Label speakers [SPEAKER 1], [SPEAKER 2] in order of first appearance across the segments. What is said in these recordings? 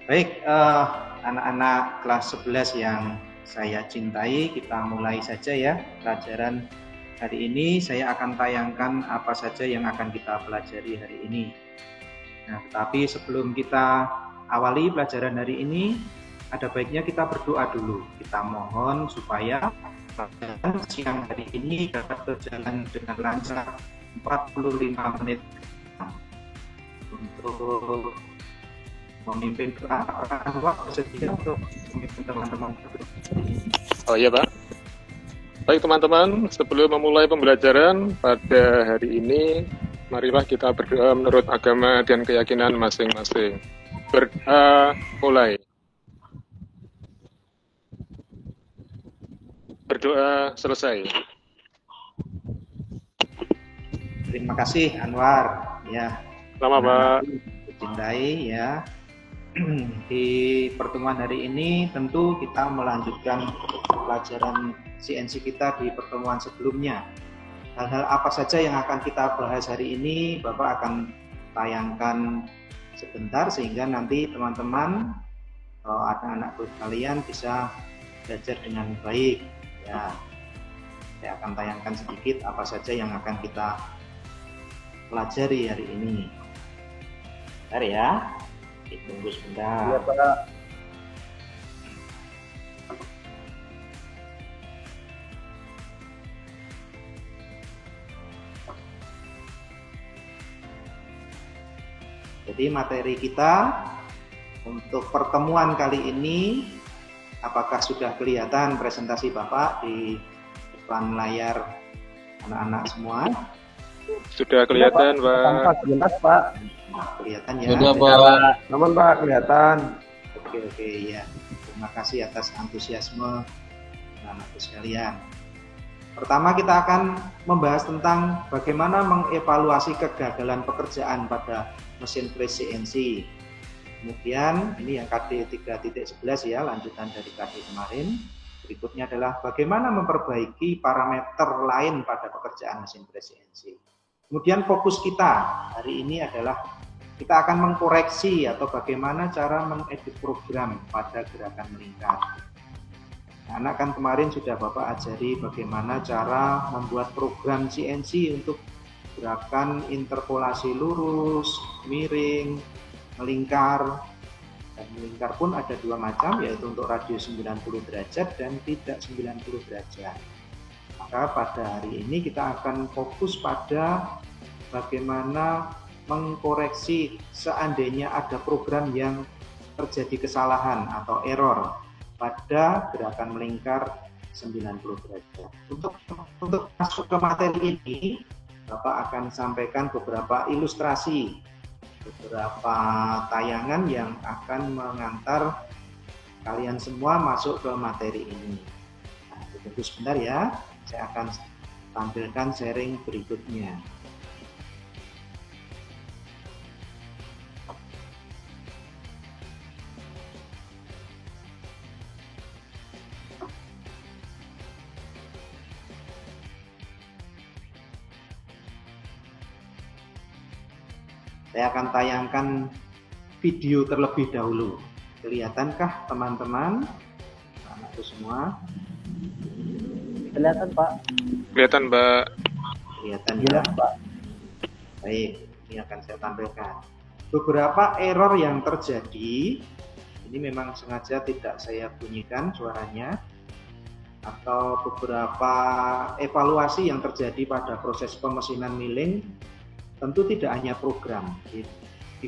[SPEAKER 1] Baik, anak-anak kelas 11 yang saya cintai, kita mulai saja ya pelajaran hari ini. Saya akan tayangkan apa saja yang akan kita pelajari hari ini. Nah, tetapi sebelum kita awali pelajaran hari ini, ada baiknya kita berdoa dulu. Kita mohon supaya pelajaran siang hari ini dapat berjalan dengan lancar 45 menit untuk memimpin bersedia untuk memimpin teman-teman.
[SPEAKER 2] Oh iya Pak. Baik teman-teman, sebelum memulai pembelajaran pada hari ini, marilah kita berdoa menurut agama dan keyakinan masing-masing. Mulai. Berdoa selesai.
[SPEAKER 1] Terima kasih Anwar ya.
[SPEAKER 2] Lama Pak.
[SPEAKER 1] Cintai ya. Di pertemuan hari ini tentu kita melanjutkan pelajaran CNC kita di pertemuan sebelumnya. Hal-hal apa saja yang akan kita bahas hari ini Bapak akan tayangkan sebentar sehingga nanti teman-teman anak-anak kalian bisa belajar dengan baik ya. Saya akan tayangkan sedikit apa saja yang akan kita pelajari hari ini. Bentar ya, tunggu sebentar.
[SPEAKER 3] Iya Pak.
[SPEAKER 1] Jadi materi kita untuk pertemuan kali ini, apakah sudah kelihatan presentasi Bapak di depan layar anak-anak semua?
[SPEAKER 2] Sudah kelihatan Pak.
[SPEAKER 3] Tampak jelas Pak.
[SPEAKER 1] Kelihatan ya.
[SPEAKER 3] Sudah Pak. Teman Pak kelihatan.
[SPEAKER 1] Oke ya. Terima kasih atas antusiasme anak-anakku sekalian. Pertama kita akan membahas tentang bagaimana mengevaluasi kegagalan pekerjaan pada mesin press CNC. Kemudian ini yang KD 3.11 ya, lanjutan dari KD kemarin. Berikutnya adalah bagaimana memperbaiki parameter lain pada pekerjaan mesin press CNC. Kemudian fokus kita hari ini adalah kita akan mengkoreksi atau bagaimana cara mengedit program pada gerakan melingkar. Anak kan kemarin sudah Bapak ajari bagaimana cara membuat program CNC untuk gerakan interpolasi lurus, miring, melingkar. Dan melingkar pun ada dua macam, yaitu untuk radius 90 derajat dan tidak 90 derajat. Maka pada hari ini kita akan fokus pada bagaimana mengkoreksi seandainya ada program yang terjadi kesalahan atau error pada gerakan melingkar 90 derajat. Untuk masuk ke materi ini, Bapak akan sampaikan beberapa ilustrasi, beberapa tayangan yang akan mengantar kalian semua masuk ke materi ini. Nah, tunggu sebentar ya, saya akan tampilkan sharing berikutnya. Saya akan tayangkan video terlebih dahulu. Kelihatankah teman-teman? Anakku semua?
[SPEAKER 3] Kelihatan Pak.
[SPEAKER 2] Kelihatan Pak.
[SPEAKER 1] Kelihatan
[SPEAKER 3] ya Pak.
[SPEAKER 1] Baik, ini akan saya tampilkan. Beberapa error yang terjadi, ini memang sengaja tidak saya bunyikan suaranya, atau beberapa evaluasi yang terjadi pada proses pemesinan milling. Tentu tidak hanya program. Di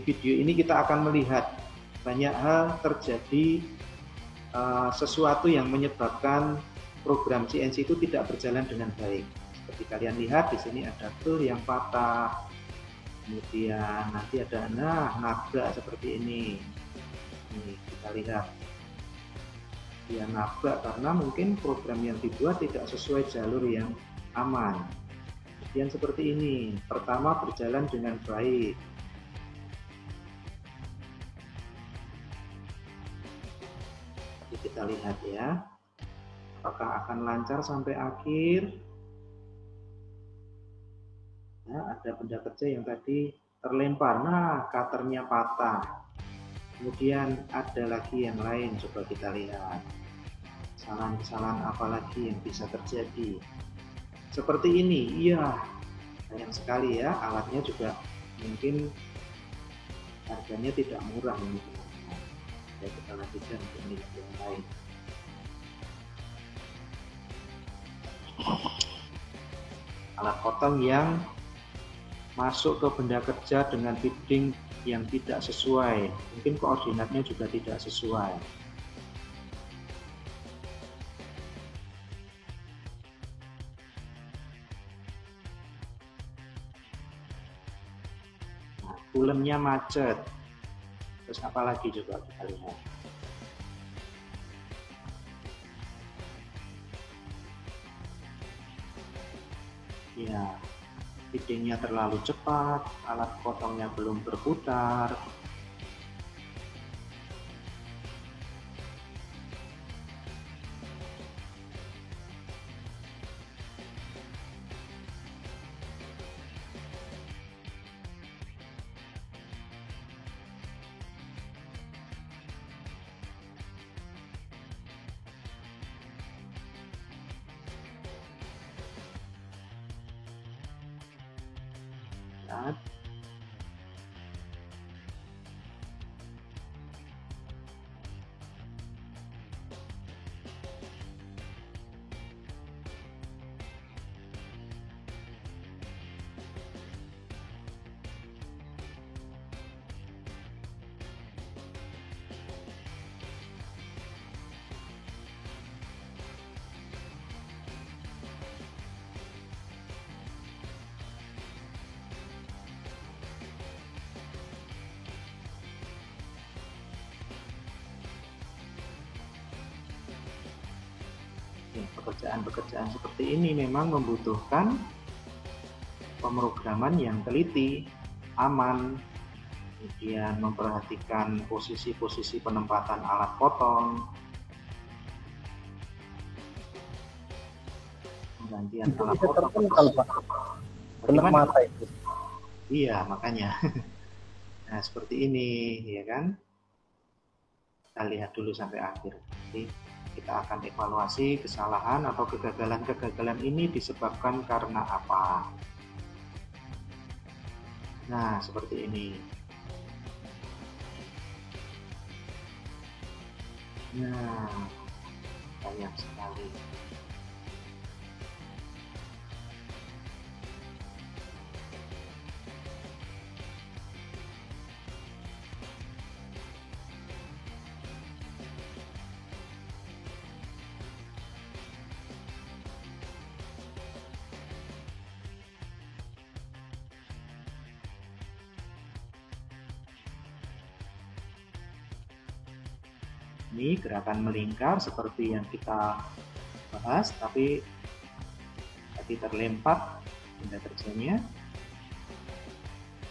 [SPEAKER 1] video ini kita akan melihat banyak hal terjadi, sesuatu yang menyebabkan program CNC itu tidak berjalan dengan baik. Seperti kalian lihat di sini ada tool yang patah, kemudian nanti ada nabrak seperti ini. Ini kita lihat dia nabrak karena mungkin program yang dibuat tidak sesuai jalur yang aman. Kemudian seperti ini, pertama berjalan dengan baik. Jadi kita lihat ya, apakah akan lancar sampai akhir. Nah, ada benda kerja yang tadi terlempar, nah cutternya patah. Kemudian ada lagi yang lain, coba kita lihat. Kesalahan-kesalahan apa lagi yang bisa terjadi? Seperti ini, iya, sayang sekali ya, alatnya juga mungkin harganya tidak murah ini. Ya, kita lanjutkan ke yang lain. Alat potong yang masuk ke benda kerja dengan feeding yang tidak sesuai, mungkin koordinatnya juga tidak sesuai. Nah, bulemnya macet. Terus apa lagi coba kita lihat. Ya, feedingnya terlalu cepat, alat potongnya belum berputar. Ya. Pekerjaan-pekerjaan seperti ini memang membutuhkan pemrograman yang teliti, aman, kemudian memperhatikan posisi-posisi penempatan alat potong, penggantian alat potong.
[SPEAKER 3] Kena mata itu.
[SPEAKER 1] Iya, makanya. Nah, seperti ini, ya kan? Kita lihat dulu sampai akhir. Jadi, kita akan evaluasi kesalahan atau kegagalan-kegagalan ini disebabkan karena apa. Nah, seperti ini. Nah, banyak sekali. Ini gerakan melingkar seperti yang kita bahas, tapi tadi terlempar benda kerjanya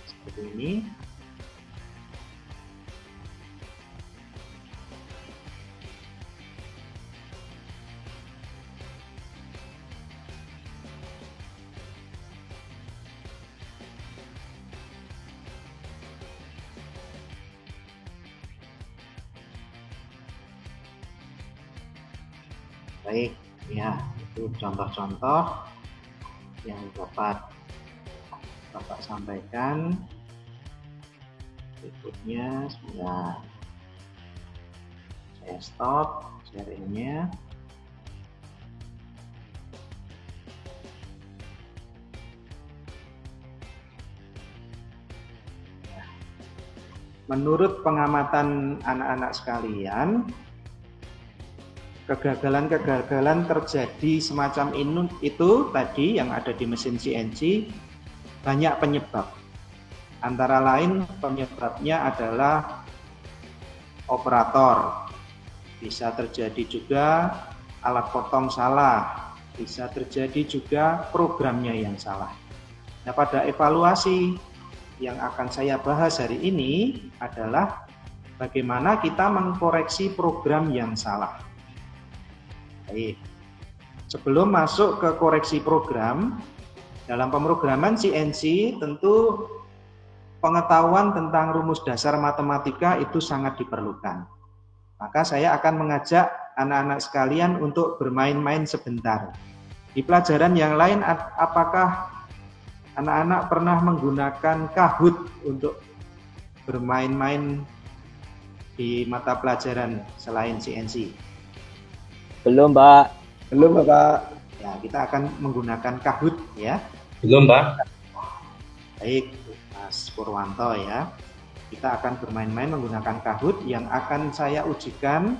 [SPEAKER 1] seperti ini. Baik, ya, itu contoh-contoh yang dapat Bapak sampaikan. Berikutnya sudah saya stop sharingnya. Menurut pengamatan anak-anak sekalian, kegagalan-kegagalan terjadi semacam itu tadi yang ada di mesin CNC banyak penyebab. Antara lain penyebabnya adalah operator. Bisa terjadi juga alat potong salah. Bisa terjadi juga programnya yang salah. Nah, pada evaluasi yang akan saya bahas hari ini adalah bagaimana kita mengkoreksi program yang salah. Baik. Sebelum masuk ke koreksi program, dalam pemrograman CNC tentu pengetahuan tentang rumus dasar matematika itu sangat diperlukan. Maka saya akan mengajak anak-anak sekalian untuk bermain-main sebentar. Di pelajaran yang lain, apakah anak-anak pernah menggunakan Kahoot untuk bermain-main di mata pelajaran selain CNC?
[SPEAKER 3] Belum, Pak.
[SPEAKER 4] Belum, Bapak.
[SPEAKER 1] Ya, kita akan menggunakan Kahoot ya.
[SPEAKER 5] Belum, Pak.
[SPEAKER 1] Baik, Mas Purwanto ya. Kita akan bermain-main menggunakan Kahoot yang akan saya ujikan,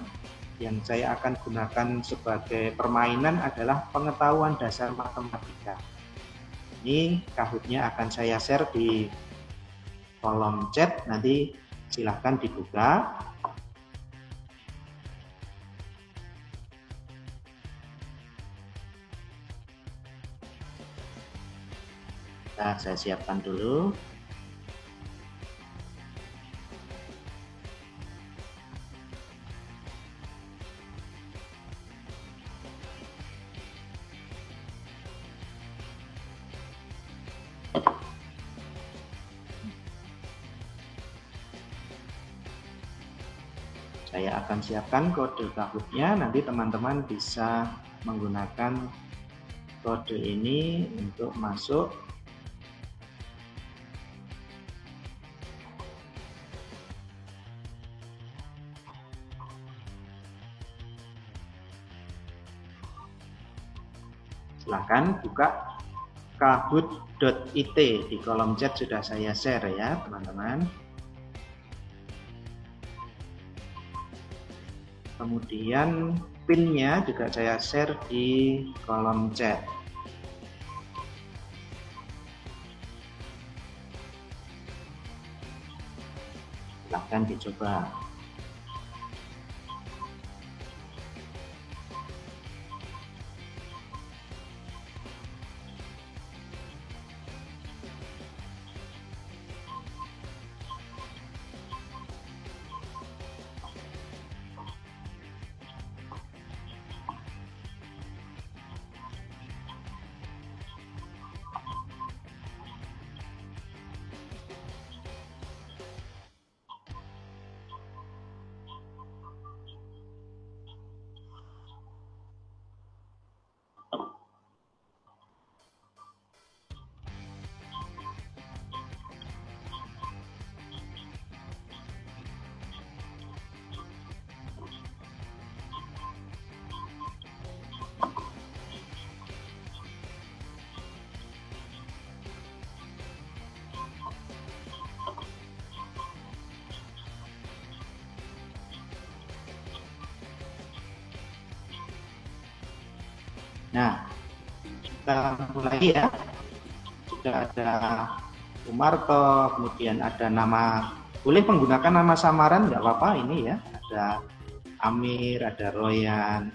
[SPEAKER 1] yang saya akan gunakan sebagai permainan adalah pengetahuan dasar matematika. Ini Kahoot-nya akan saya share di kolom chat, nanti silahkan dibuka. Nah, saya siapkan dulu. Saya akan siapkan kode Kahoot-nya, nanti teman-teman bisa menggunakan kode ini untuk masuk. Silahkan buka kahoot.it, di kolom chat sudah saya share ya teman-teman. Kemudian PIN-nya juga saya share di kolom chat. Silahkan dicoba. Nah, kita mulai ya. Sudah ada Sumarto, kemudian ada nama, boleh menggunakan nama samaran nggak apa-apa ini ya. Ada Amir, ada Royan.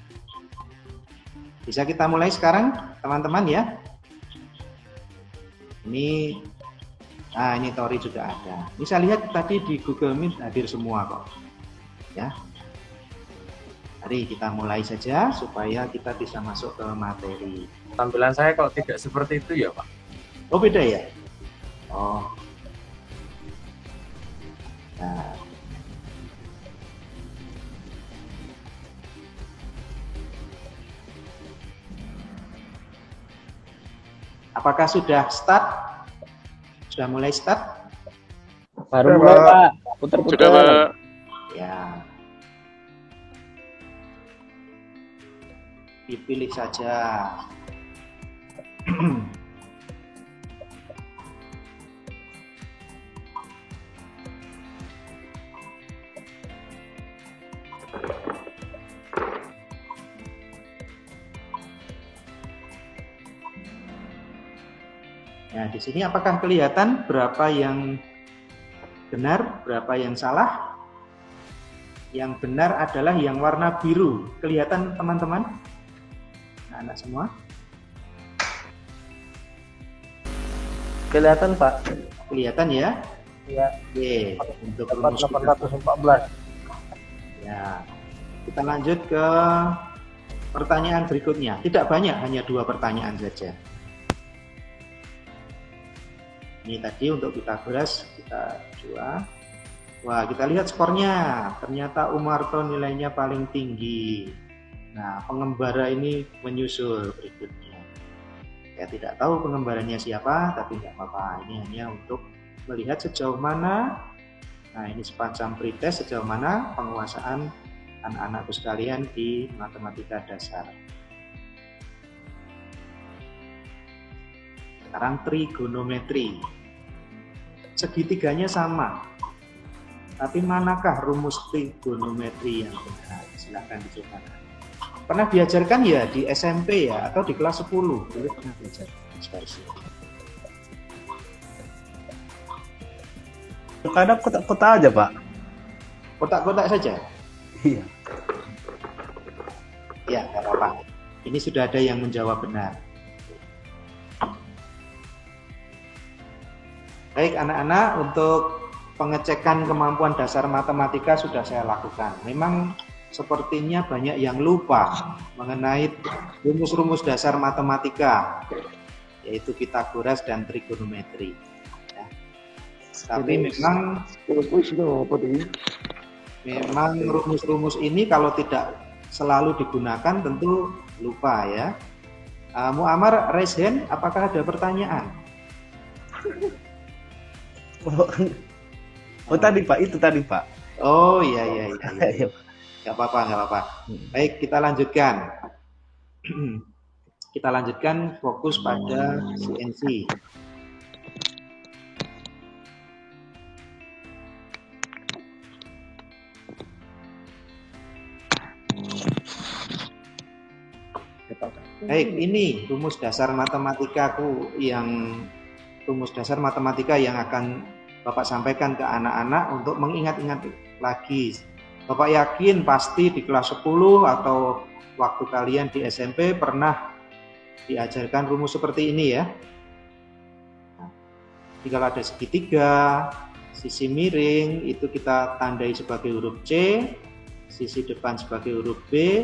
[SPEAKER 1] Bisa kita mulai sekarang teman-teman ya. Ini, nah ini Tori juga ada. Bisa lihat tadi di Google Meet hadir semua kok. Ya. Mari kita mulai saja supaya kita bisa masuk ke materi.
[SPEAKER 6] Tampilan saya kalau tidak seperti itu ya Pak?
[SPEAKER 1] Oh beda ya? Oh. Nah. Apakah sudah start? Sudah mulai start?
[SPEAKER 3] Baru mulai, Pak. Putar-putar.
[SPEAKER 2] Sudah, Pak.
[SPEAKER 1] Ya. Dipilih saja. Nah, di sini apakah kelihatan berapa yang benar, berapa yang salah? Yang benar adalah yang warna biru. Kelihatan teman-teman? Anak semua?
[SPEAKER 3] Kelihatan, Pak.
[SPEAKER 1] Kelihatan ya?
[SPEAKER 3] Iya.
[SPEAKER 1] Oke, untuk rumus
[SPEAKER 3] 814.
[SPEAKER 1] ya. Kita lanjut ke pertanyaan berikutnya. Tidak banyak, hanya 2 pertanyaan saja. Ini tadi untuk Pythagoras kita coba. Wah, kita lihat skornya. Ternyata Umarto nilainya paling tinggi. Nah, pengembara ini menyusul berikutnya. Saya tidak tahu pengembaranya siapa, tapi nggak apa-apa. Ini hanya untuk melihat sejauh mana. Nah, ini semacam pretest sejauh mana penguasaan anak-anakku sekalian di matematika dasar. Sekarang trigonometri. Segitiganya sama. Tapi manakah rumus trigonometri yang benar? Silahkan dicoba. Pernah diajarkan ya di SMP ya atau di kelas 10? Dulu pernah diajarkan.
[SPEAKER 4] Kadang kotak-kotak aja, Pak.
[SPEAKER 1] Kotak-kotak saja?
[SPEAKER 4] Iya.
[SPEAKER 1] Ya, nggak apa-apa. Ini sudah ada yang menjawab benar. Baik anak-anak, untuk pengecekan kemampuan dasar matematika sudah saya lakukan. Memang sepertinya banyak yang lupa mengenai rumus-rumus dasar matematika, yaitu Pythagoras dan trigonometri. Ya. Tapi memang rumus-rumus ini kalau tidak selalu digunakan tentu lupa ya. Muammar, raise hand, apakah ada pertanyaan?
[SPEAKER 4] Oh tadi Pak, itu tadi Pak.
[SPEAKER 1] Oh iya. Nggak apa-apa. Baik, kita lanjutkan. Kita lanjutkan fokus pada CNC. Baik, ini rumus dasar matematika yang akan Bapak sampaikan ke anak-anak untuk mengingat-ingat lagi. Bapak yakin pasti di kelas 10 atau waktu kalian di SMP pernah diajarkan rumus seperti ini ya. Jika ada segitiga, sisi miring itu kita tandai sebagai huruf C, sisi depan sebagai huruf B,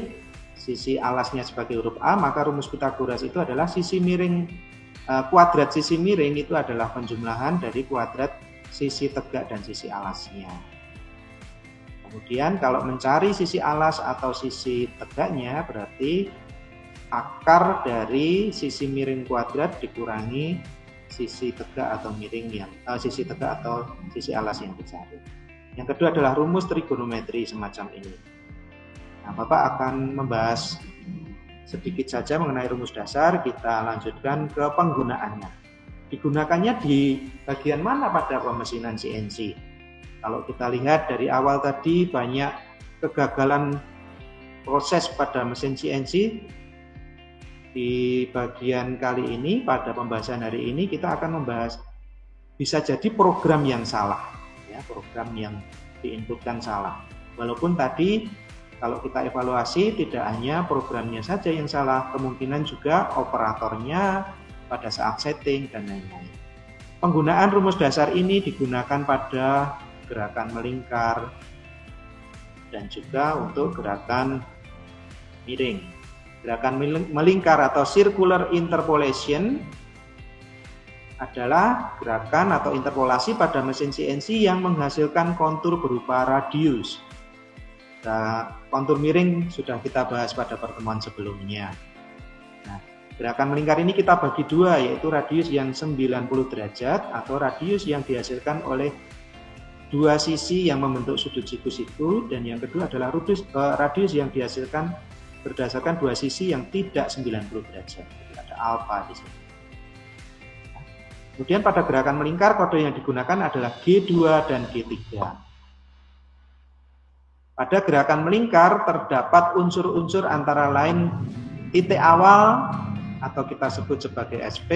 [SPEAKER 1] sisi alasnya sebagai huruf A, maka rumus Pythagoras itu adalah sisi miring, kuadrat sisi miring itu adalah penjumlahan dari kuadrat sisi tegak dan sisi alasnya. Kemudian kalau mencari sisi alas atau sisi tegaknya berarti akar dari sisi miring kuadrat dikurangi sisi tegak atau miring sisi tegak atau sisi alas yang dicari. Yang kedua adalah rumus trigonometri semacam ini. Nah, Bapak akan membahas sedikit saja mengenai rumus dasar, kita lanjutkan ke penggunaannya. Digunakannya di bagian mana pada pemesinan CNC? Kalau kita lihat dari awal tadi banyak kegagalan proses pada mesin CNC. Di bagian kali ini, pada pembahasan hari ini kita akan membahas bisa jadi program yang salah, ya, program yang diinputkan salah. Walaupun tadi kalau kita evaluasi tidak hanya programnya saja yang salah, kemungkinan juga operatornya pada saat setting dan lain-lain. Penggunaan rumus dasar ini digunakan pada gerakan melingkar dan juga untuk gerakan miring. Gerakan melingkar atau circular interpolation adalah gerakan atau interpolasi pada mesin CNC yang menghasilkan kontur berupa radius. Nah, kontur miring sudah kita bahas pada pertemuan sebelumnya. Nah, gerakan melingkar ini kita bagi dua, yaitu radius yang 90 derajat atau radius yang dihasilkan oleh dua sisi yang membentuk sudut siku-siku, dan yang kedua adalah radius yang dihasilkan berdasarkan dua sisi yang tidak 90 derajat. Jadi ada alfa di sini. Kemudian pada gerakan melingkar kode yang digunakan adalah G2 dan G3. Pada gerakan melingkar terdapat unsur-unsur antara lain titik awal atau kita sebut sebagai SP,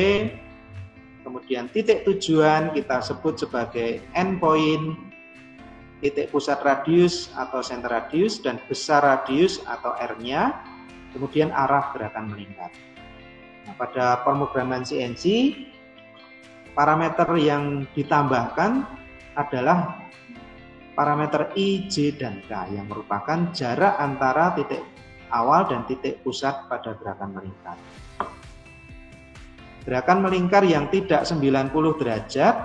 [SPEAKER 1] kemudian titik tujuan kita sebut sebagai endpoint, titik pusat radius atau center radius, dan besar radius atau R-nya, kemudian arah gerakan melingkar. Nah, pada pemrograman CNC, parameter yang ditambahkan adalah parameter I, J, dan K yang merupakan jarak antara titik awal dan titik pusat pada gerakan melingkar. Gerakan melingkar yang tidak 90 derajat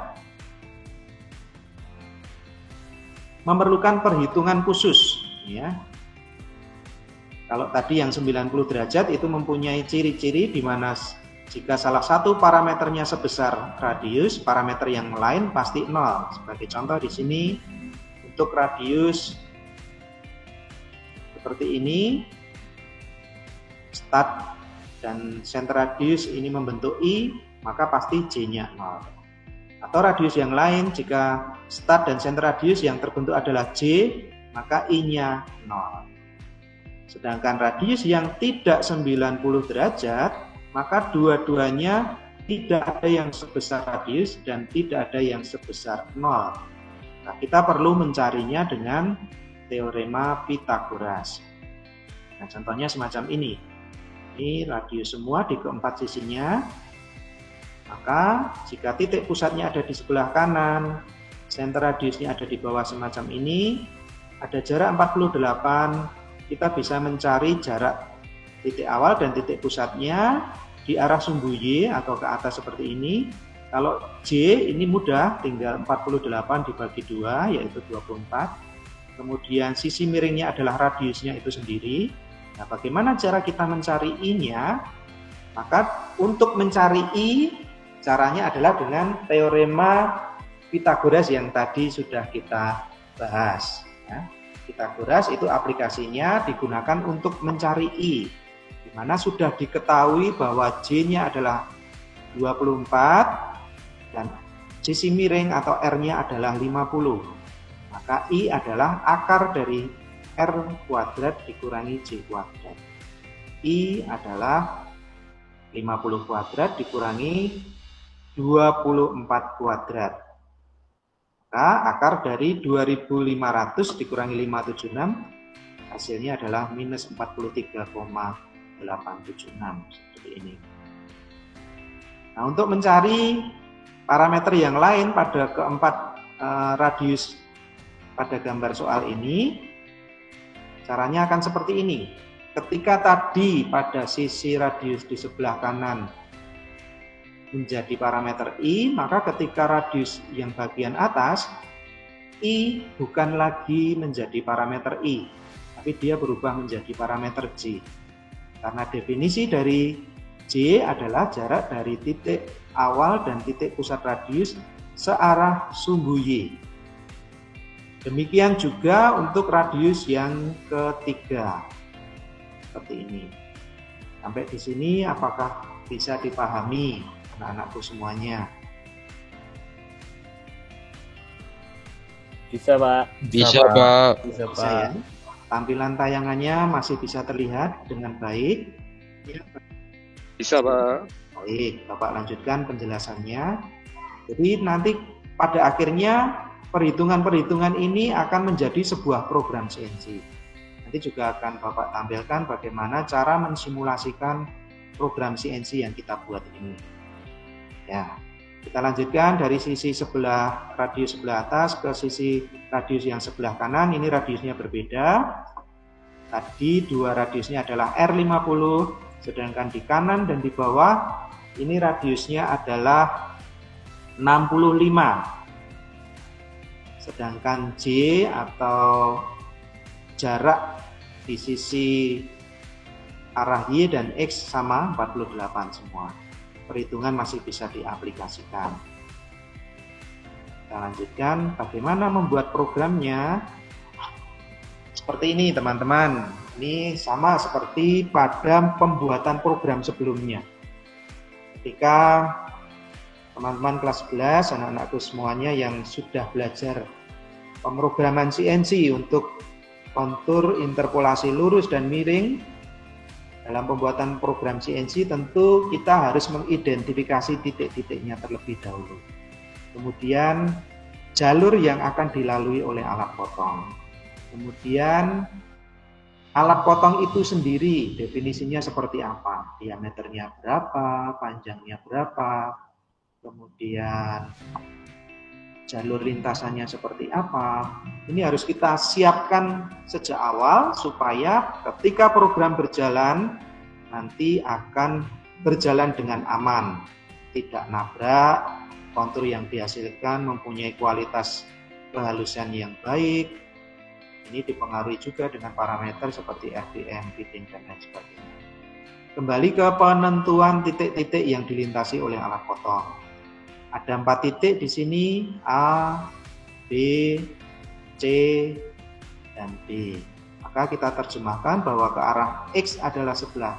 [SPEAKER 1] memerlukan perhitungan khusus, ya. Kalau tadi yang 90 derajat itu mempunyai ciri-ciri di mana jika salah satu parameternya sebesar radius, parameter yang lain pasti 0. Sebagai contoh di sini untuk radius seperti ini, start dan center radius ini membentuk I, maka pasti J-nya 0. Atau radius yang lain, jika start dan center radius yang terbentuk adalah J, maka I-nya 0. Sedangkan radius yang tidak 90 derajat, maka dua-duanya tidak ada yang sebesar radius dan tidak ada yang sebesar 0. Nah, kita perlu mencarinya dengan teorema Pythagoras. Nah, contohnya semacam ini. Ini radius semua di keempat sisinya. Maka jika titik pusatnya ada di sebelah kanan, center radiusnya ada di bawah semacam ini, ada jarak 48, kita bisa mencari jarak titik awal dan titik pusatnya di arah sumbu Y atau ke atas seperti ini. Kalau J ini mudah, tinggal 48 dibagi 2 yaitu 24. Kemudian sisi miringnya adalah radiusnya itu sendiri. Nah, bagaimana cara kita mencari I-nya? Maka untuk mencari I, caranya adalah dengan teorema Pythagoras yang tadi sudah kita bahas. Ya. Pythagoras itu aplikasinya digunakan untuk mencari I, di mana sudah diketahui bahwa J-nya adalah 24 dan sisi miring atau R-nya adalah 50. Maka I adalah akar dari R kuadrat dikurangi J kuadrat. I adalah 50 kuadrat dikurangi 24 kuadrat. Maka akar dari 2500 dikurangi 576 hasilnya adalah minus 43,876 seperti ini. Nah, untuk mencari parameter yang lain pada keempat radius pada gambar soal ini, caranya akan seperti ini. Ketika tadi pada sisi radius di sebelah kanan menjadi parameter I, maka ketika radius yang bagian atas, I bukan lagi menjadi parameter I, tapi dia berubah menjadi parameter J. Karena definisi dari J adalah jarak dari titik awal dan titik pusat radius searah sumbu Y. Demikian juga untuk radius yang ketiga. Seperti ini. Sampai di sini apakah bisa dipahami anak-anakku semuanya?
[SPEAKER 3] Bisa, Pak.
[SPEAKER 5] Bisa, Pak.
[SPEAKER 4] Bisa,
[SPEAKER 1] Bisa ya?
[SPEAKER 4] Pak.
[SPEAKER 1] Tampilan tayangannya masih bisa terlihat dengan baik.
[SPEAKER 2] Bisa, Pak.
[SPEAKER 1] Baik, Bapak lanjutkan penjelasannya. Jadi nanti pada akhirnya perhitungan-perhitungan ini akan menjadi sebuah program CNC. Nanti juga akan Bapak tampilkan bagaimana cara mensimulasikan program CNC yang kita buat ini. Ya, kita lanjutkan dari sisi sebelah radius sebelah atas ke sisi radius yang sebelah kanan. Ini radiusnya berbeda. Tadi dua radiusnya adalah R50, sedangkan di kanan dan di bawah ini radiusnya adalah 65. Sedangkan J atau jarak di sisi arah Y dan X sama 48 semua. Perhitungan masih bisa diaplikasikan. Kita lanjutkan bagaimana membuat programnya. Seperti ini teman-teman. Ini sama seperti pada pembuatan program sebelumnya. Ketika teman-teman kelas 11, anak-anakku semuanya yang sudah belajar pemrograman CNC untuk kontur, interpolasi lurus dan miring, dalam pembuatan program CNC tentu kita harus mengidentifikasi titik-titiknya terlebih dahulu. Kemudian jalur yang akan dilalui oleh alat potong. Kemudian alat potong itu sendiri definisinya seperti apa? Diameternya berapa, panjangnya berapa, kemudian jalur lintasannya seperti apa. Ini harus kita siapkan sejak awal supaya ketika program berjalan nanti akan berjalan dengan aman. tidak nabrak, kontur yang dihasilkan mempunyai kualitas kehalusan yang baik. Ini dipengaruhi juga dengan parameter seperti RDM, fitting, dan lain sebagainya. Kembali ke penentuan titik-titik yang dilintasi oleh alat potong. Ada 4 titik di sini, A, B, C, dan D. Maka kita terjemahkan bahwa ke arah X adalah sebelah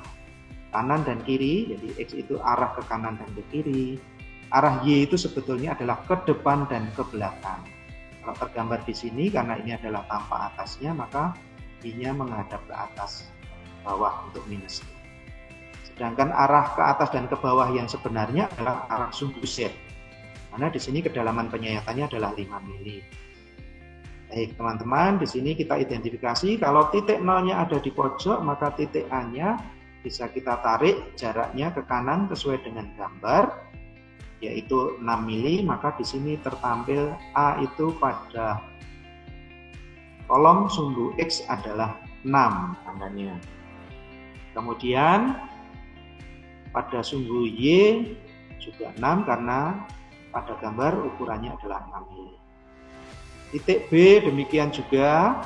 [SPEAKER 1] kanan dan kiri, jadi X itu arah ke kanan dan ke kiri. Arah Y itu sebetulnya adalah ke depan dan ke belakang. Kalau tergambar di sini, karena ini adalah tanpa atasnya, maka Y-nya menghadap ke atas, bawah untuk minusnya. Sedangkan arah ke atas dan ke bawah yang sebenarnya adalah arah sumbu Z. Mana di sini kedalaman penyayatannya adalah 5 mili. Baik teman-teman, di sini kita identifikasi kalau titik nolnya ada di pojok, maka titik A-nya bisa kita tarik jaraknya ke kanan sesuai dengan gambar, yaitu 6 mili. Maka di sini tertampil A itu pada kolom sumbu X adalah 6 angkanya. Kemudian pada sumbu Y juga 6 karena pada gambar ukurannya adalah 6 mili. Titik B demikian juga,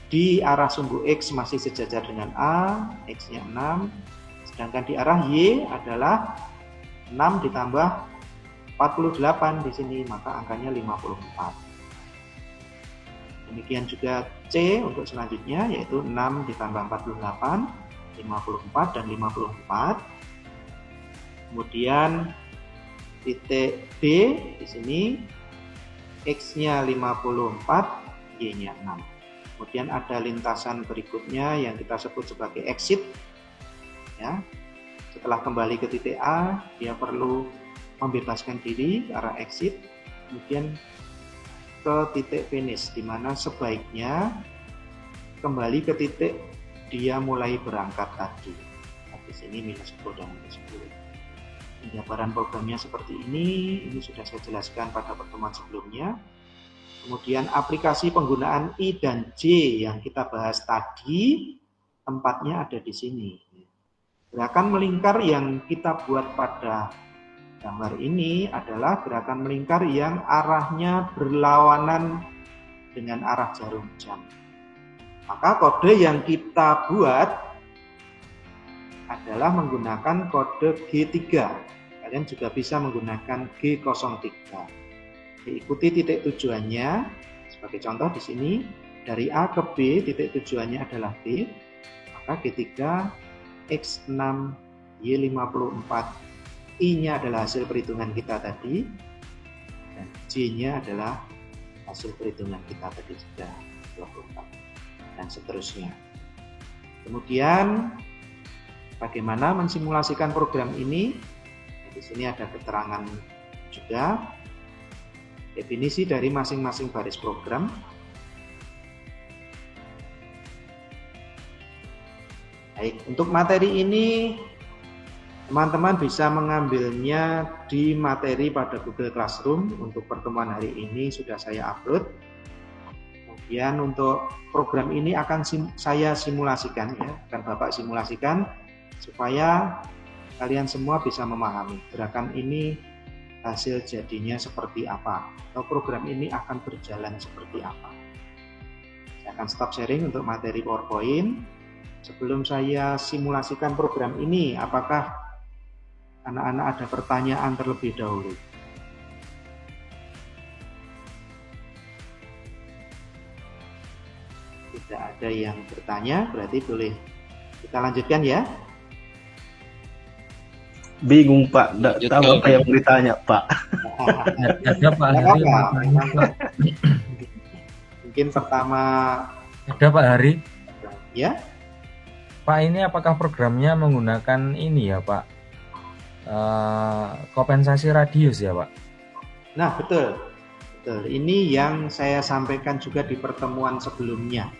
[SPEAKER 1] di arah sumbu X masih sejajar dengan A, X-nya 6, sedangkan di arah Y adalah 6 ditambah 48 di sini, maka angkanya 54. Demikian juga C untuk selanjutnya, yaitu 6 ditambah 48, 54 dan 54. Kemudian titik D di sini X-nya 54, Y-nya 6. Kemudian ada lintasan berikutnya yang kita sebut sebagai exit. Ya. Setelah kembali ke titik A, dia perlu membebaskan diri ke arah exit, kemudian ke titik finish, di mana sebaiknya kembali ke titik dia mulai berangkat tadi. Nah, di sini minus 10 dan minus 10. Penjabaran programnya seperti ini sudah saya jelaskan pada pertemuan sebelumnya. Kemudian aplikasi penggunaan I dan J yang kita bahas tadi, tempatnya ada di sini. Gerakan melingkar yang kita buat pada gambar ini adalah gerakan melingkar yang arahnya berlawanan dengan arah jarum jam. Maka kode yang kita buat adalah menggunakan kode G3. Kalian juga bisa menggunakan G03. Diikuti titik tujuannya. Sebagai contoh di sini, dari A ke B, titik tujuannya adalah B. Maka G3, X6, Y54, I-nya adalah hasil perhitungan kita tadi, dan J-nya adalah hasil perhitungan kita tadi sudah 24, dan seterusnya. Kemudian bagaimana mensimulasikan program ini? Di sini ada keterangan juga, definisi dari masing-masing baris program. Baik, untuk materi ini teman-teman bisa mengambilnya di materi pada Google Classroom. Untuk pertemuan hari ini sudah saya upload. Kemudian untuk program ini akan saya simulasikan, ya, akan Bapak simulasikan supaya kalian semua bisa memahami gerakan ini hasil jadinya seperti apa, atau program ini akan berjalan seperti apa. Saya akan stop sharing untuk materi PowerPoint. Sebelum saya simulasikan program ini, apakah anak-anak ada pertanyaan terlebih dahulu? Tidak ada yang bertanya, berarti boleh kita lanjutkan ya.
[SPEAKER 4] Bingung Pak, tidak tahu apa yang mau ditanya Pak.
[SPEAKER 6] Ada Pak Hari.
[SPEAKER 1] Mungkin pertama.
[SPEAKER 6] Ada Pak Hari.
[SPEAKER 1] Ya.
[SPEAKER 6] Pak, ini apakah programnya menggunakan ini ya Pak? Kompensasi radius ya Pak?
[SPEAKER 1] Nah betul. Ini yang saya sampaikan juga di pertemuan sebelumnya.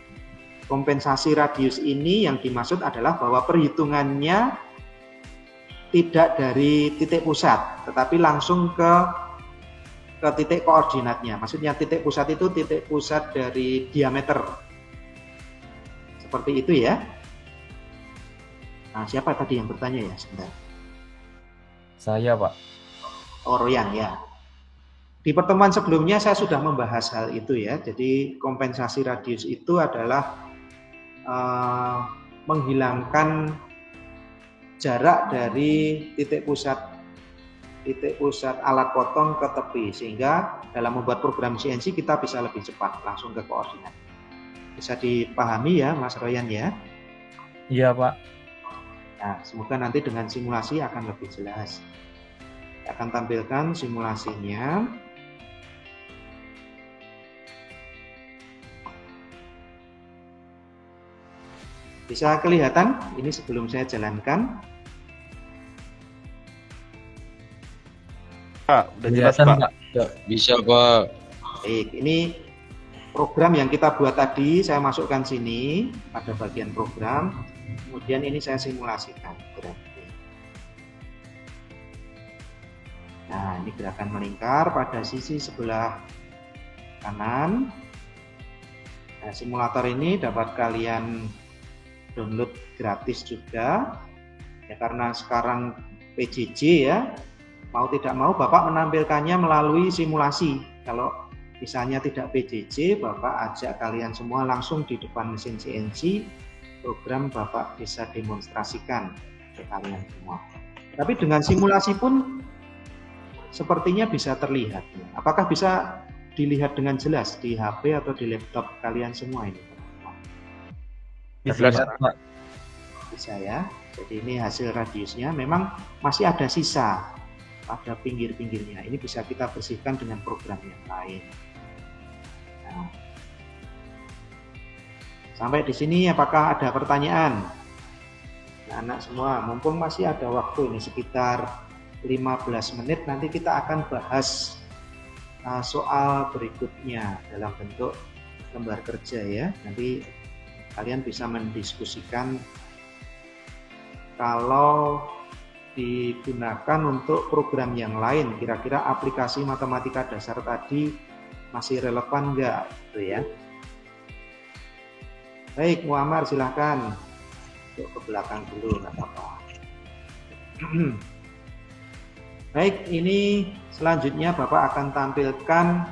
[SPEAKER 1] Kompensasi radius ini yang dimaksud adalah bahwa perhitungannya tidak dari titik pusat, tetapi langsung ke titik koordinatnya. Maksudnya titik pusat itu titik pusat dari diameter. Seperti itu ya. Nah, siapa tadi yang bertanya ya? Sebentar.
[SPEAKER 6] Saya, Pak.
[SPEAKER 1] Royan ya. Di pertemuan sebelumnya saya sudah membahas hal itu ya. Jadi kompensasi radius itu adalah menghilangkan jarak dari titik pusat alat potong ke tepi, sehingga dalam membuat program CNC kita bisa lebih cepat langsung ke koordinat. Bisa dipahami ya Mas Royan ya?
[SPEAKER 6] Iya, Pak.
[SPEAKER 1] Nah, semoga nanti dengan simulasi akan lebih jelas. Saya akan tampilkan simulasinya. Bisa kelihatan ini sebelum saya jalankan?
[SPEAKER 4] Pak, udah jelas Pak.
[SPEAKER 5] Bisa Pak.
[SPEAKER 1] Baik, ini program yang kita buat tadi saya masukkan sini pada bagian program. Kemudian ini saya simulasikan berarti. Nah, ini gerakan melingkar pada sisi sebelah kanan. Nah, simulator ini dapat kalian download gratis juga. Ya, karena sekarang PJJ ya, mau tidak mau Bapak menampilkannya melalui simulasi. Kalau misalnya tidak PJJ, Bapak ajak kalian semua langsung di depan mesin CNC, program Bapak bisa demonstrasikan ke kalian semua. Tapi dengan simulasi pun sepertinya bisa terlihat. Apakah bisa dilihat dengan jelas di HP atau di laptop kalian semua ini?
[SPEAKER 6] Bisa, Pak.
[SPEAKER 1] Bisa ya. Jadi ini hasil radiusnya. Memang masih ada sisa pada pinggir-pinggirnya. Ini bisa kita bersihkan dengan program yang lain. Nah, sampai di sini apakah ada pertanyaan? Nah, anak semua, mumpung masih ada waktu ini sekitar 15 menit, nanti kita akan bahas soal berikutnya dalam bentuk lembar kerja ya. Nanti kalian bisa mendiskusikan kalau digunakan untuk program yang lain, kira-kira aplikasi matematika dasar tadi masih relevan enggak gitu ya. Baik, Muammar silahkan untuk ke belakang dulu, nggak apa-apa. Baik, ini selanjutnya Bapak akan tampilkan,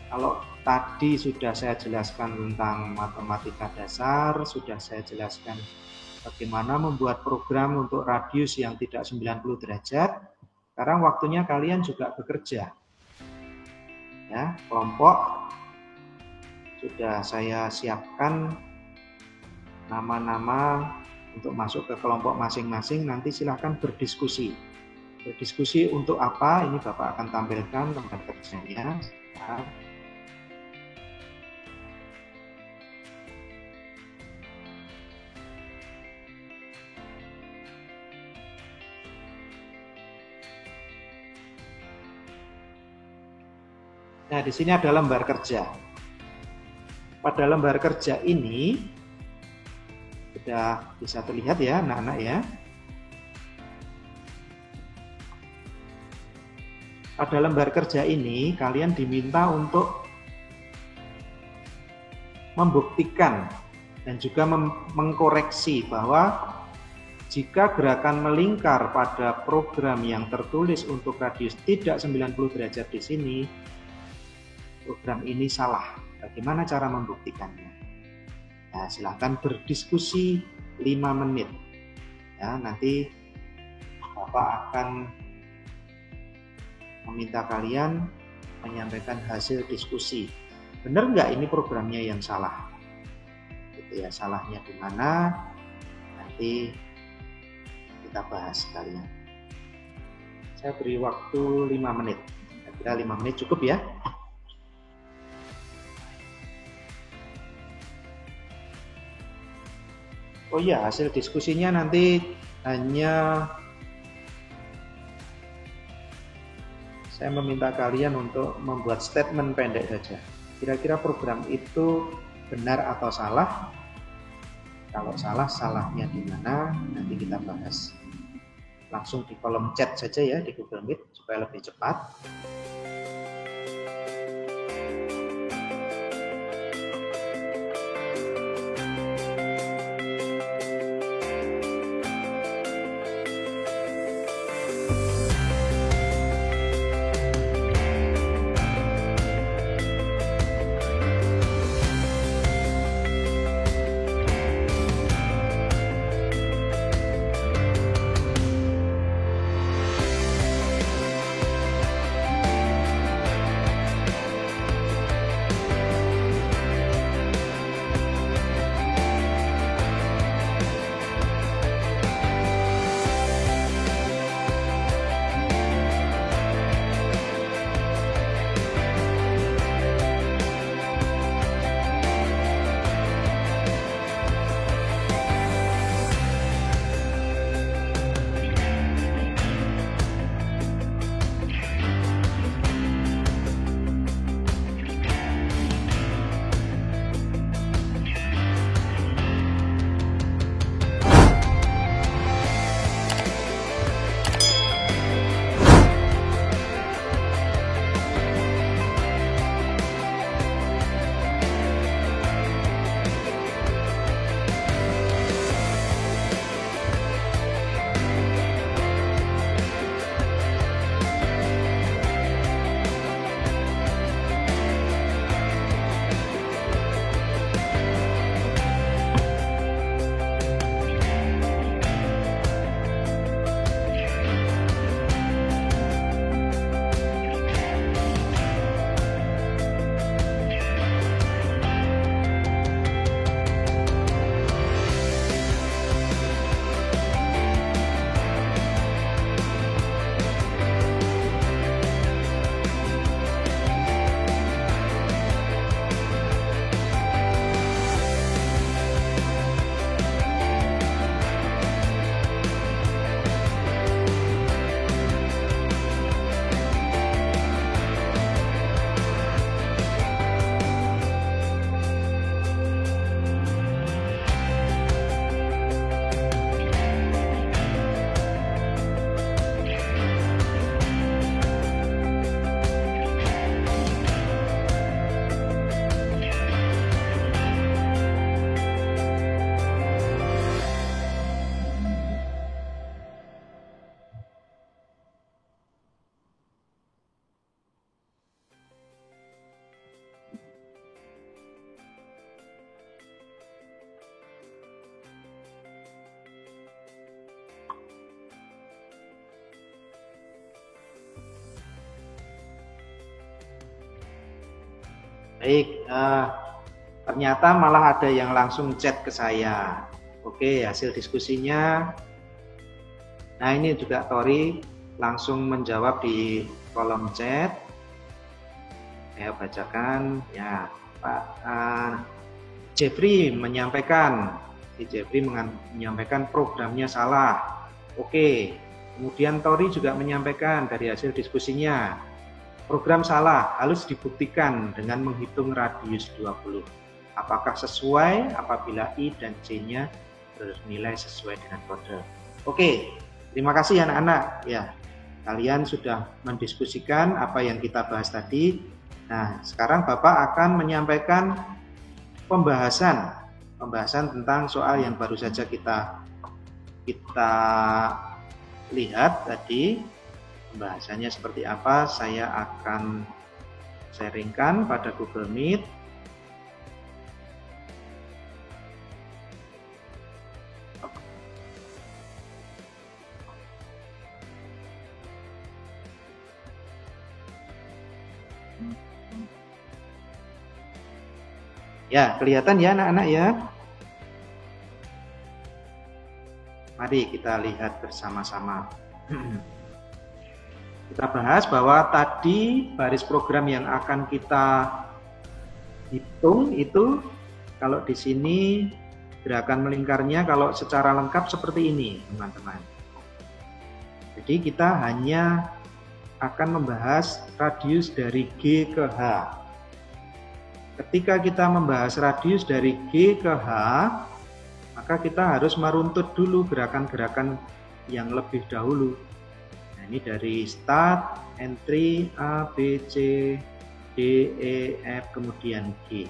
[SPEAKER 1] kalau tadi sudah saya jelaskan tentang matematika dasar, sudah saya jelaskan bagaimana membuat program untuk radius yang tidak 90 derajat. Sekarang waktunya kalian juga bekerja. Ya, kelompok sudah saya siapkan nama-nama untuk masuk ke kelompok masing-masing. Nanti silahkan berdiskusi. Berdiskusi untuk apa? Ini Bapak akan tampilkan tempat kerjanya. Nah, di sini ada lembar kerja. Pada lembar kerja ini sudah bisa terlihat ya, anak-anak ya. Pada lembar kerja ini kalian diminta untuk membuktikan dan juga mengkoreksi bahwa jika gerakan melingkar pada program yang tertulis untuk radius tidak 90 derajat di sini, program ini salah. Bagaimana cara membuktikannya? Nah, silahkan berdiskusi 5 menit. Ya, nanti Bapak akan meminta kalian menyampaikan hasil diskusi. Benar nggak ini programnya yang salah? Gitu ya, salahnya di mana? Nanti kita bahas kalian. Saya beri waktu 5 menit. Kira-kira 5 menit cukup ya? Oh iya, hasil diskusinya nanti hanya saya meminta kalian untuk membuat statement pendek saja. Kira-kira program itu benar atau salah? Kalau salah, salahnya di mana? Nanti kita bahas. Langsung di kolom chat saja ya di Google Meet supaya lebih cepat. Baik, ternyata malah ada yang langsung chat ke saya. Oke, hasil diskusinya. Nah, ini juga Tori langsung menjawab di kolom chat. Saya bacakan ya, Pak Jeffrey menyampaikan, menyampaikan programnya salah. Oke, kemudian Tori juga menyampaikan dari hasil diskusinya, program salah harus dibuktikan dengan menghitung radius 20. Apakah sesuai apabila I dan C-nya bernilai sesuai dengan kode. Oke, terima kasih anak-anak. Ya, kalian sudah mendiskusikan apa yang kita bahas tadi. Nah, sekarang Bapak akan menyampaikan pembahasan tentang soal yang baru saja kita lihat tadi. Pembahasannya seperti apa, saya akan sharingkan pada Google Meet. Ya, kelihatan ya anak-anak ya. Mari kita lihat bersama-sama. Kita bahas bahwa tadi baris program yang akan kita hitung itu, kalau di sini gerakan melingkarnya kalau secara lengkap seperti ini, teman-teman. Jadi kita hanya akan membahas radius dari G ke H. Ketika kita membahas radius dari G ke H, maka kita harus meruntut dulu gerakan-gerakan yang lebih dahulu. Nah, ini dari start, entry, A, B, C, D, E, F, kemudian G.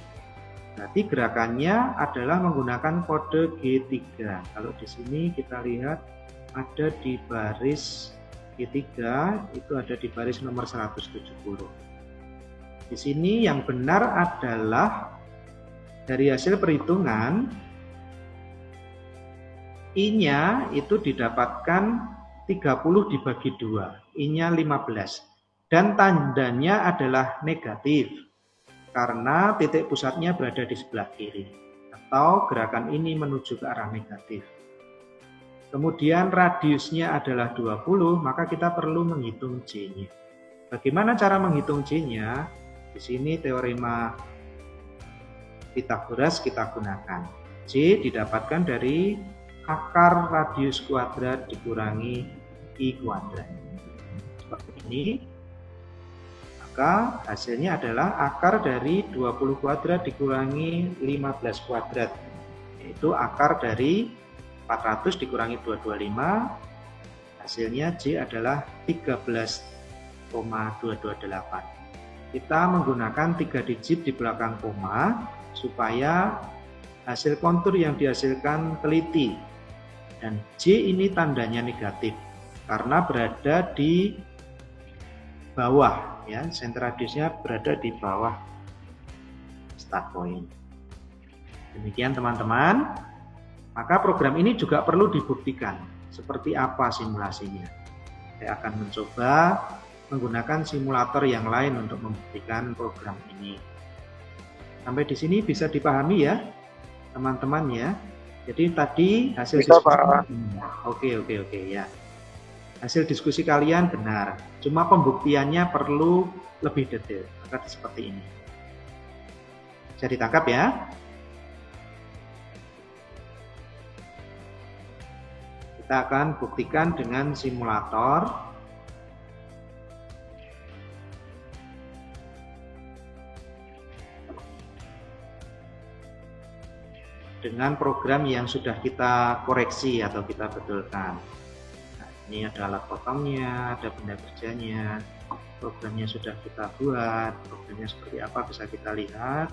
[SPEAKER 1] Berarti gerakannya adalah menggunakan kode G3. Kalau di sini kita lihat ada di baris G3, itu ada di baris nomor 170. Di sini yang benar adalah dari hasil perhitungan I-nya itu didapatkan 30 dibagi 2, I-nya 15. Dan tandanya adalah negatif karena titik pusatnya berada di sebelah kiri atau gerakan ini menuju ke arah negatif. Kemudian radiusnya adalah 20, maka kita perlu menghitung J-nya. Bagaimana cara menghitung J-nya? Di sini teorema Pythagoras kita gunakan. J didapatkan dari akar radius kuadrat dikurangi I kuadrat. Seperti ini. Maka hasilnya adalah akar dari 20 kuadrat dikurangi 15 kuadrat. Yaitu akar dari 400 dikurangi 225. Hasilnya J adalah 13,228. Kita menggunakan 3 digit di belakang koma supaya hasil kontur yang dihasilkan teliti. Dan J ini tandanya negatif karena berada di bawah, ya, center radiusnya berada di bawah start point. Demikian teman-teman. Maka program ini juga perlu dibuktikan. Seperti apa simulasinya? Saya akan mencoba menggunakan simulator yang lain untuk membuktikan program ini. Sampai di sini bisa dipahami ya, teman-teman ya. Jadi tadi hasil
[SPEAKER 2] bisa,
[SPEAKER 1] diskusi.
[SPEAKER 2] Pak.
[SPEAKER 1] Oke ya. Hasil diskusi kalian benar. Cuma pembuktiannya perlu lebih detail. Maka seperti ini. Bisa ditangkap ya? Kita akan buktikan dengan simulator. Dengan program yang sudah kita koreksi atau kita betulkan. Nah, ini ada alat potongnya, ada benda kerjanya, programnya sudah kita buat, programnya seperti apa bisa kita lihat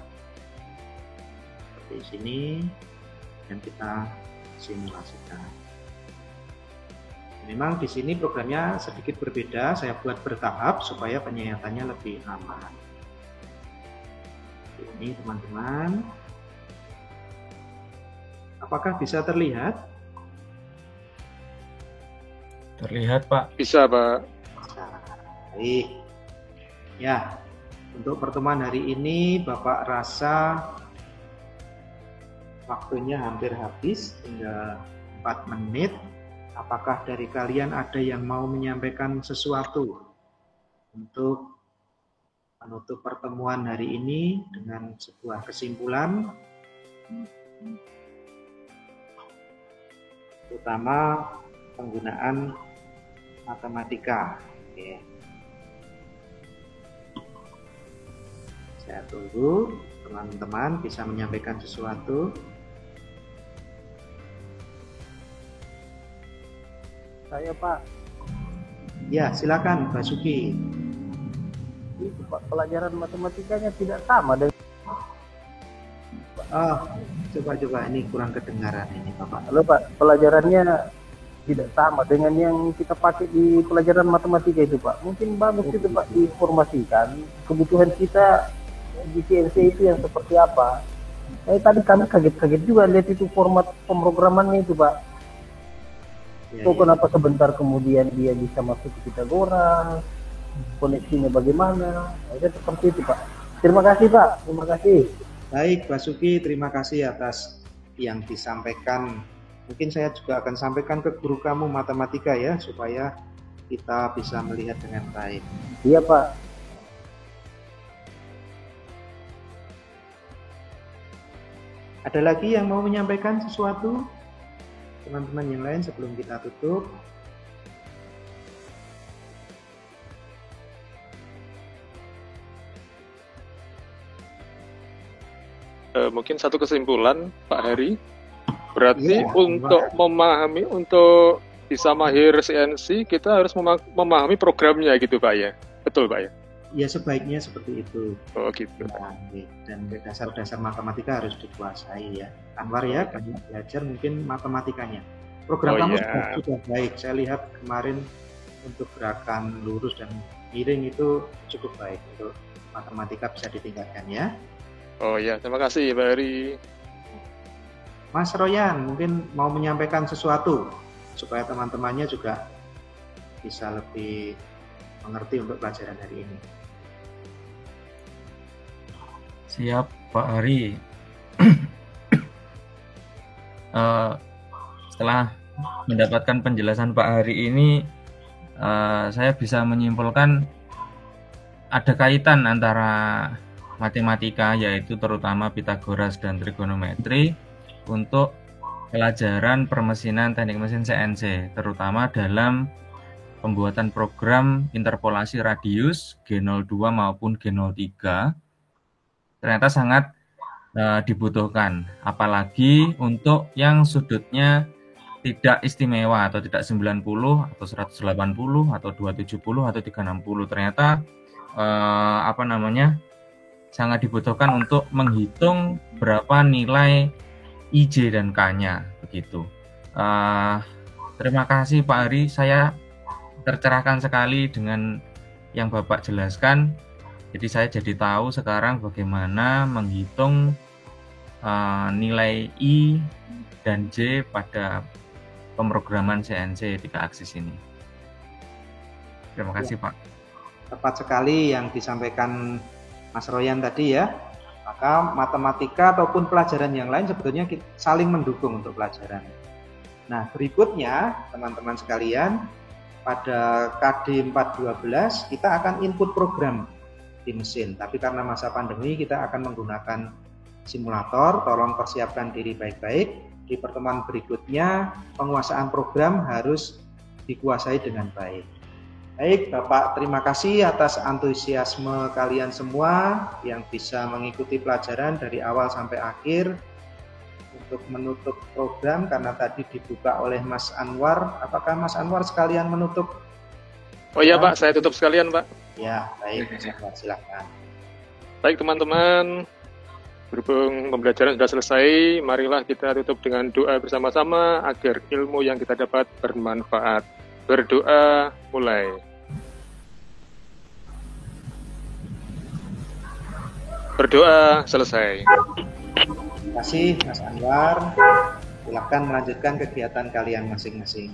[SPEAKER 1] seperti sini dan kita simulasikan. Memang di sini programnya sedikit berbeda, saya buat bertahap supaya penyayatannya lebih aman. Ini teman-teman. Apakah bisa terlihat?
[SPEAKER 6] Terlihat, Pak.
[SPEAKER 2] Bisa, Pak.
[SPEAKER 1] Baik. Ya. Untuk pertemuan hari ini, Bapak rasa waktunya hampir habis, tinggal 4 menit. Apakah dari kalian ada yang mau menyampaikan sesuatu untuk menutup pertemuan hari ini dengan sebuah kesimpulan, terutama penggunaan matematika? Oke. Saya tunggu teman-teman bisa menyampaikan sesuatu.
[SPEAKER 3] Saya Pak,
[SPEAKER 1] Ya, silakan Basuki.
[SPEAKER 3] itu Pak pelajaran matematikanya tidak sama dengan.
[SPEAKER 1] Oh, coba ini kurang kedengaran ini Bapak.
[SPEAKER 3] Halo Pak, pelajarannya tidak sama dengan yang kita pakai di pelajaran matematika itu Pak. Mungkin bagus itu Pak diinformasikan kebutuhan kita di CNC itu yang seperti apa. Tadi kami kaget-kaget juga lihat itu format pemrogramannya itu Pak.
[SPEAKER 1] Ya,
[SPEAKER 3] Kenapa sebentar kemudian dia bisa masuk ke Pythagoras, koneksinya bagaimana? Itu seperti itu Pak. Terima kasih Pak, terima kasih.
[SPEAKER 1] Baik Basuki, terima kasih atas yang disampaikan. Mungkin saya juga akan sampaikan ke guru kamu matematika ya, supaya kita bisa melihat dengan baik.
[SPEAKER 3] Iya Pak.
[SPEAKER 1] Ada lagi yang mau menyampaikan sesuatu? Teman-teman yang lain sebelum kita tutup.
[SPEAKER 2] Mungkin satu kesimpulan Pak Heri, berarti
[SPEAKER 1] Iya,
[SPEAKER 2] untuk bisa mahir CNC kita harus memahami programnya gitu Pak ya, betul Pak ya?
[SPEAKER 1] Ya sebaiknya seperti itu.
[SPEAKER 2] Oh gitu.
[SPEAKER 1] Nah, dan dasar-dasar matematika harus dikuasai ya. Anwar ya, banyak belajar mungkin matematikanya. Program kamu sudah baik. Saya lihat kemarin untuk gerakan lurus dan miring itu cukup baik. Untuk matematika bisa ditingkatkan ya.
[SPEAKER 2] Oh ya, terima kasih Pak Heri.
[SPEAKER 1] Mas Royan mungkin mau menyampaikan sesuatu supaya teman-temannya juga bisa lebih mengerti untuk pelajaran hari ini.
[SPEAKER 6] Siap Pak Hari. Setelah mendapatkan penjelasan Pak Hari ini, saya bisa menyimpulkan ada kaitan antara matematika, yaitu terutama Pythagoras dan trigonometri, untuk pelajaran permesinan teknik mesin CNC, terutama dalam pembuatan program interpolasi radius G02 maupun G03. Ternyata sangat dibutuhkan, apalagi untuk yang sudutnya tidak istimewa atau tidak 90 atau 180 atau 270 atau 360. Ternyata sangat dibutuhkan untuk menghitung berapa nilai IJ dan K-nya begitu. Terima kasih Pak Hari, saya tercerahkan sekali dengan yang Bapak jelaskan. Jadi saya jadi tahu sekarang bagaimana menghitung nilai I dan J pada pemrograman CNC 3 aksis ini. Terima kasih Pak.
[SPEAKER 1] Tepat sekali yang disampaikan Mas Royan tadi ya. Maka matematika ataupun pelajaran yang lain sebetulnya saling mendukung untuk pelajaran. Nah berikutnya teman-teman sekalian, pada KD 412 kita akan input program di mesin, tapi karena masa pandemi kita akan menggunakan simulator. Tolong persiapkan diri baik-baik. Di pertemuan berikutnya penguasaan program harus dikuasai dengan baik. Baik Bapak, terima kasih atas antusiasme kalian semua yang bisa mengikuti pelajaran dari awal sampai akhir. Untuk menutup program, karena tadi dibuka oleh Mas Anwar, apakah Mas Anwar sekalian menutup?
[SPEAKER 2] Oh iya Pak, saya tutup sekalian Pak.
[SPEAKER 1] Ya, baik, silakan.
[SPEAKER 2] Baik teman-teman, berhubung pembelajaran sudah selesai, marilah kita tutup dengan doa bersama-sama agar ilmu yang kita dapat bermanfaat. Berdoa, mulai. Berdoa, selesai.
[SPEAKER 1] Terima kasih Mas Anwar. Silakan melanjutkan kegiatan kalian masing-masing.